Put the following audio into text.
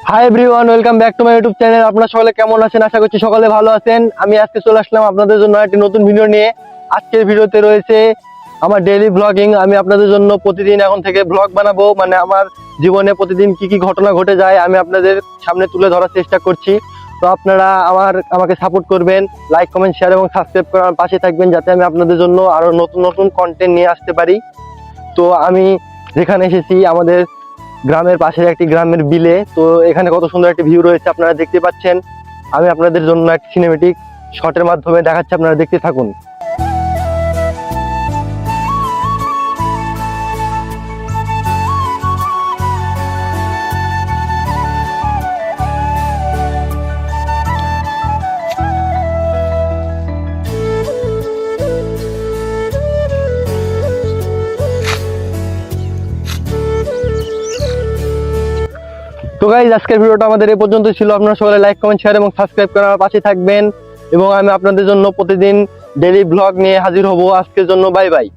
Hi everyone, welcome back to my YouTube channel. আপনারা সকলে কেমন আছেন? আশা করছি সকলে ভালো আছেন। আমি আজকে চলে আসলাম আপনাদের জন্য একটি নতুন ভিডিও নিয়ে। আজকের ভিডিওতে রয়েছে আমার ডেইলি ব্লগিং। আমি আপনাদের জন্য প্রতিদিন এখন থেকে ব্লগ বানাবো, মানে আমার জীবনে প্রতিদিন কি কি ঘটনা ঘটে যায় আমি আপনাদের সামনে তুলে ধরার চেষ্টা করছি। তো আপনারা আমাকে সাপোর্ট করবেন, লাইক কমেন্ট শেয়ার এবং সাবস্ক্রাইব করার পাশে থাকবেন, যাতে আমি আপনাদের জন্য আরো নতুন নতুন কন্টেন্ট নিয়ে আসতে পারি। তো আমি যেখানে এসেছি আমাদের গ্রামের পাশের একটি গ্রামের বিলে। তো এখানে কত সুন্দর একটি ভিউ রয়েছে আপনারা দেখতে পাচ্ছেন। আমি আপনাদের জন্য একটি সিনেমেটিক শটের মাধ্যমে দেখাচ্ছি, আপনারা দেখতে থাকুন। তো গাইস, আজকের ভিডিওটা আমাদের এই পর্যন্ত ছিল। আপনারা সকলে লাইক কমেন্ট শেয়ার এবং সাবস্ক্রাইব করার পাশে থাকবেন, এবং আমি আপনাদের জন্য প্রতিদিন ডেইলি ব্লগ নিয়ে হাজির হব। আজকের জন্য বাই বাই।